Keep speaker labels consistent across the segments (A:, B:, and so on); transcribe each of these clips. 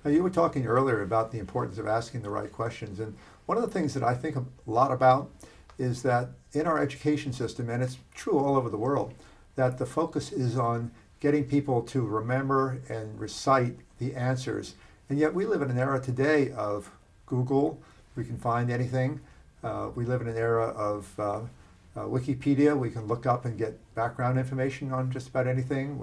A: Now, you were talking earlier about the importance of asking the right questions. And one of the things that I think a lot about is that in our education system, and it's true all over the world, that the focus is on getting people to remember and recite the answers. And yet we live in an era today of Google, we can find anything. We live in an era of Wikipedia, we can look up and get background information on just about anything.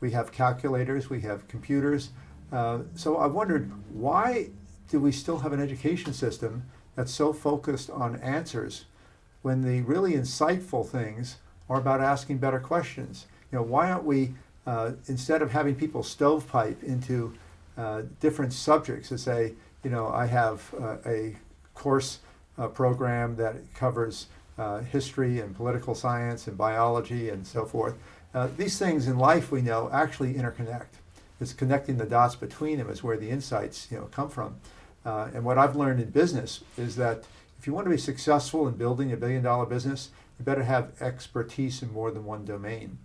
A: We have calculators, we have computers. So I wondered, why do we still have an education system that's so focused on answers when the really insightful things are about asking better questions? Why aren't we, instead of having people stovepipe into different subjects, to say, I have a course program that covers history and political science and biology and so forth. These things in life, we know, actually interconnect. It's connecting the dots between them is where the insights come from. And what I've learned in business is that if you want to be successful in building a $1 billion business, you better have expertise in more than one domain.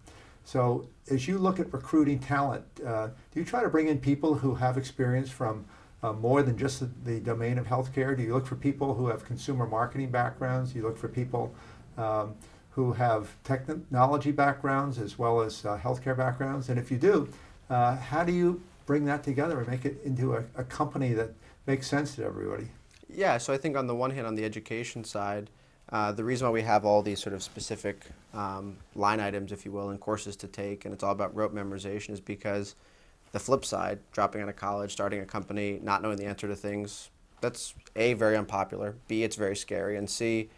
A: So as you look at recruiting talent, do you try to bring in people who have experience from more than just the domain of healthcare? Do you look for people who have consumer marketing backgrounds? Do you look for people who have technology backgrounds as well as healthcare backgrounds? And if you do, how do you bring that together and make it into a company that makes sense to everybody?
B: Yeah, so I think on the one hand, on the education side, the reason why we have all these sort of specific line items, if you will, and courses to take, and it's all about rote memorization, is because the flip side, dropping out of college, starting a company, not knowing the answer to things, that's A, very unpopular, B, it's very scary, and C,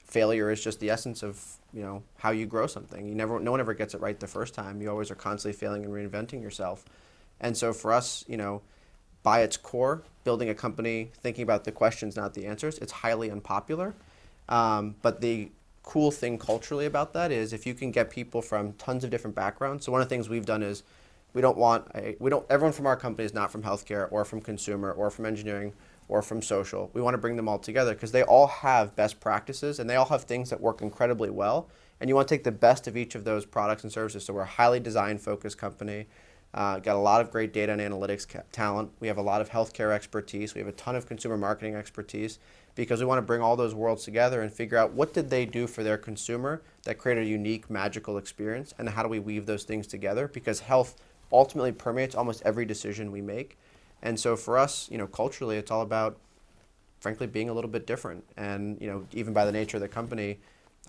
B: failure is just the essence of how you grow something. No one ever gets it right the first time. You always are constantly failing and reinventing yourself. And so for us, by its core, building a company, thinking about the questions, not the answers, it's highly unpopular. But the cool thing culturally about that is if you can get people from tons of different backgrounds. So one of the things we've done is everyone from our company is not from healthcare or from consumer or from engineering or from social. We want to bring them all together because they all have best practices and they all have things that work incredibly well. And you want to take the best of each of those products and services. So we're a highly design focused company. Got a lot of great data and analytics talent. We have a lot of healthcare expertise. We have a ton of consumer marketing expertise because we want to bring all those worlds together and figure out what did they do for their consumer that created a unique, magical experience, and how do we weave those things together, because health ultimately permeates almost every decision we make. And so for us, culturally, it's all about, frankly, being a little bit different. And, even by the nature of the company,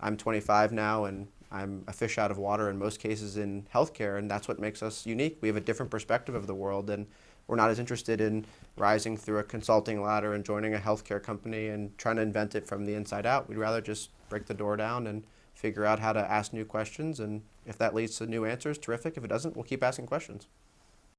B: I'm 25 now and I'm a fish out of water in most cases in healthcare, and that's what makes us unique. We have a different perspective of the world, and we're not as interested in rising through a consulting ladder and joining a healthcare company and trying to invent it from the inside out. We'd rather just break the door down and figure out how to ask new questions, and if that leads to new answers, terrific. If it doesn't, we'll keep asking questions.